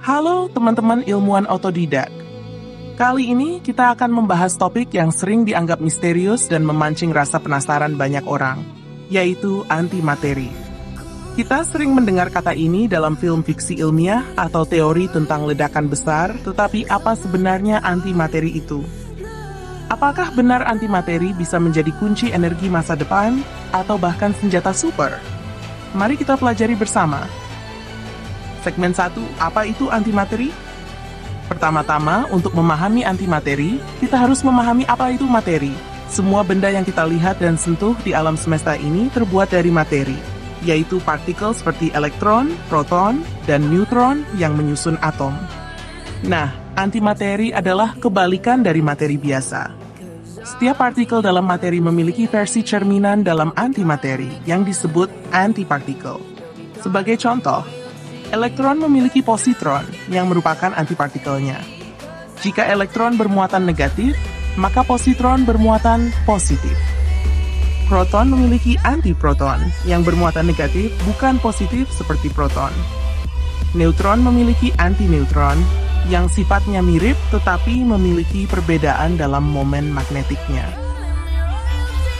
Halo teman-teman ilmuwan otodidak. Kali ini kita akan membahas topik yang sering dianggap misterius dan memancing rasa penasaran banyak orang, yaitu antimateri. Kita sering mendengar kata ini dalam film fiksi ilmiah atau teori tentang ledakan besar, tetapi apa sebenarnya antimateri itu? Apakah benar antimateri bisa menjadi kunci energi masa depan atau bahkan senjata super? Mari kita pelajari bersama. Segmen 1, apa itu antimateri? Pertama-tama, untuk memahami antimateri, kita harus memahami apa itu materi. Semua benda yang kita lihat dan sentuh di alam semesta ini terbuat dari materi, yaitu partikel seperti elektron, proton, dan neutron yang menyusun atom. Nah, antimateri adalah kebalikan dari materi biasa. Setiap partikel dalam materi memiliki versi cerminan dalam antimateri yang disebut antipartikel. Sebagai contoh, elektron memiliki positron yang merupakan antipartikelnya. Jika elektron bermuatan negatif, maka positron bermuatan positif. Proton memiliki antiproton yang bermuatan negatif bukan positif seperti proton. Neutron memiliki antineutron yang sifatnya mirip tetapi memiliki perbedaan dalam momen magnetiknya.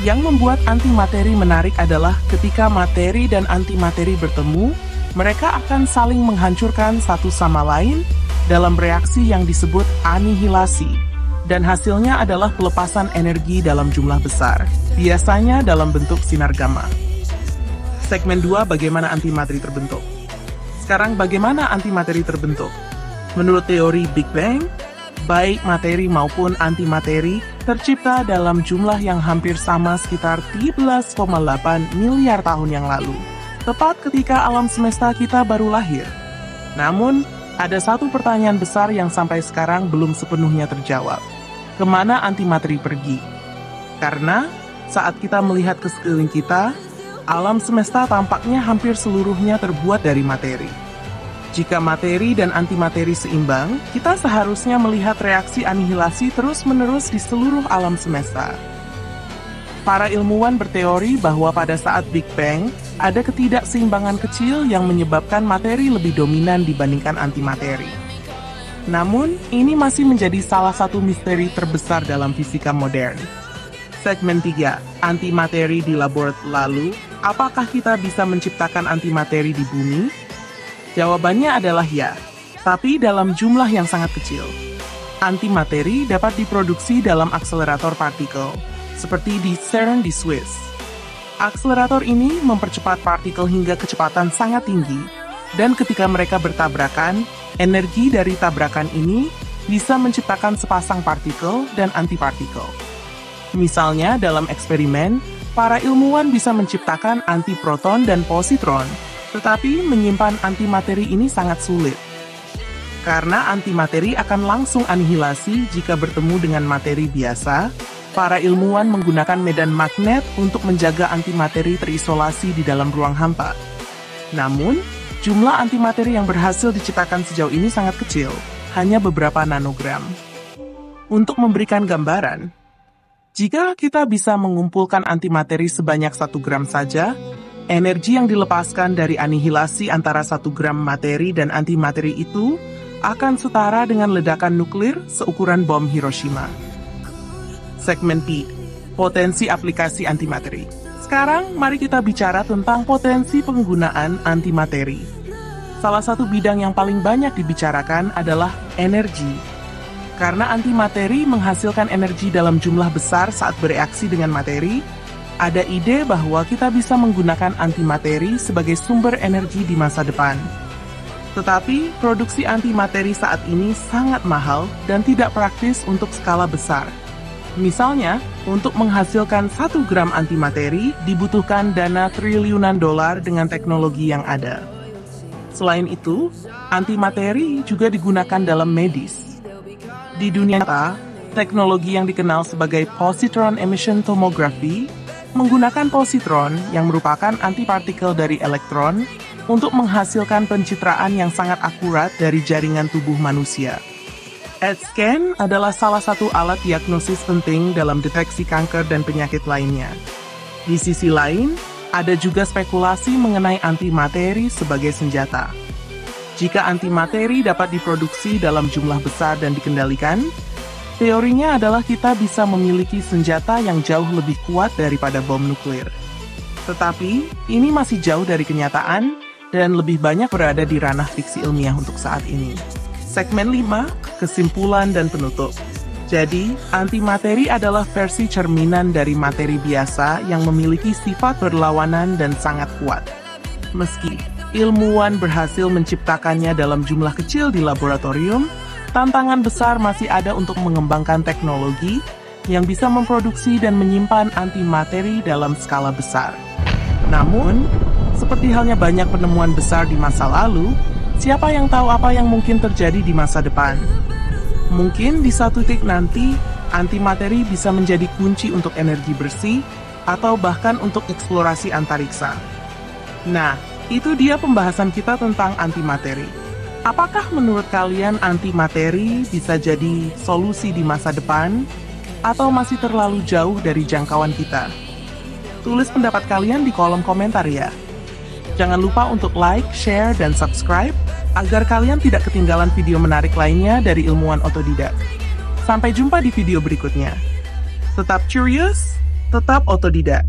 Yang membuat antimateri menarik adalah ketika materi dan antimateri bertemu, mereka akan saling menghancurkan satu sama lain dalam reaksi yang disebut anihilasi, dan hasilnya adalah pelepasan energi dalam jumlah besar, biasanya dalam bentuk sinar gamma. Segmen 2, bagaimana antimateri terbentuk. Sekarang, bagaimana antimateri terbentuk? Menurut teori Big Bang, baik materi maupun antimateri tercipta dalam jumlah yang hampir sama sekitar 13,8 miliar tahun yang lalu, tepat ketika alam semesta kita baru lahir. Namun, ada satu pertanyaan besar yang sampai sekarang belum sepenuhnya terjawab. Kemana antimateri pergi? Karena saat kita melihat ke sekeliling kita, alam semesta tampaknya hampir seluruhnya terbuat dari materi. Jika materi dan antimateri seimbang, kita seharusnya melihat reaksi anihilasi terus-menerus di seluruh alam semesta. Para ilmuwan berteori bahwa pada saat Big Bang, ada ketidakseimbangan kecil yang menyebabkan materi lebih dominan dibandingkan antimateri. Namun, ini masih menjadi salah satu misteri terbesar dalam fisika modern. Segmen 3, antimateri di laboratorium. Lalu, apakah kita bisa menciptakan antimateri di bumi? Jawabannya adalah ya, tapi dalam jumlah yang sangat kecil. Antimateri dapat diproduksi dalam akselerator partikel, seperti di CERN di Swiss. Akselerator ini mempercepat partikel hingga kecepatan sangat tinggi, dan ketika mereka bertabrakan, energi dari tabrakan ini bisa menciptakan sepasang partikel dan antipartikel. Misalnya, dalam eksperimen, para ilmuwan bisa menciptakan antiproton dan positron, tetapi menyimpan antimateri ini sangat sulit. Karena antimateri akan langsung anihilasi jika bertemu dengan materi biasa, para ilmuwan menggunakan medan magnet untuk menjaga antimateri terisolasi di dalam ruang hampa. Namun, jumlah antimateri yang berhasil diciptakan sejauh ini sangat kecil, hanya beberapa nanogram. Untuk memberikan gambaran, jika kita bisa mengumpulkan antimateri sebanyak 1 gram saja, energi yang dilepaskan dari anihilasi antara 1 gram materi dan antimateri itu akan setara dengan ledakan nuklir seukuran bom Hiroshima. Segmen P, potensi aplikasi antimateri. Sekarang, mari kita bicara tentang potensi penggunaan antimateri. Salah satu bidang yang paling banyak dibicarakan adalah energi. Karena antimateri menghasilkan energi dalam jumlah besar saat bereaksi dengan materi, ada ide bahwa kita bisa menggunakan antimateri sebagai sumber energi di masa depan. Tetapi, produksi antimateri saat ini sangat mahal dan tidak praktis untuk skala besar. Misalnya, untuk menghasilkan 1 gram antimateri dibutuhkan dana triliunan dolar dengan teknologi yang ada. Selain itu, antimateri juga digunakan dalam medis. Di dunia nyata, teknologi yang dikenal sebagai positron emission tomography menggunakan positron yang merupakan antipartikel dari elektron untuk menghasilkan pencitraan yang sangat akurat dari jaringan tubuh manusia. PET-scan adalah salah satu alat diagnosis penting dalam deteksi kanker dan penyakit lainnya. Di sisi lain, ada juga spekulasi mengenai antimateri sebagai senjata. Jika antimateri dapat diproduksi dalam jumlah besar dan dikendalikan, teorinya adalah kita bisa memiliki senjata yang jauh lebih kuat daripada bom nuklir. Tetapi, ini masih jauh dari kenyataan dan lebih banyak berada di ranah fiksi ilmiah untuk saat ini. Segmen 5, kesimpulan dan penutup. Jadi, antimateri adalah versi cerminan dari materi biasa yang memiliki sifat berlawanan dan sangat kuat. Meski ilmuwan berhasil menciptakannya dalam jumlah kecil di laboratorium, tantangan besar masih ada untuk mengembangkan teknologi yang bisa memproduksi dan menyimpan antimateri dalam skala besar. Namun, seperti halnya banyak penemuan besar di masa lalu, siapa yang tahu apa yang mungkin terjadi di masa depan? Mungkin di satu titik nanti, antimateri bisa menjadi kunci untuk energi bersih atau bahkan untuk eksplorasi antariksa. Nah, itu dia pembahasan kita tentang antimateri. Apakah menurut kalian antimateri bisa jadi solusi di masa depan, atau masih terlalu jauh dari jangkauan kita? Tulis pendapat kalian di kolom komentar ya. Jangan lupa untuk like, share, dan subscribe, agar kalian tidak ketinggalan video menarik lainnya dari ilmuwan otodidak. Sampai jumpa di video berikutnya. Tetap curious, tetap otodidak.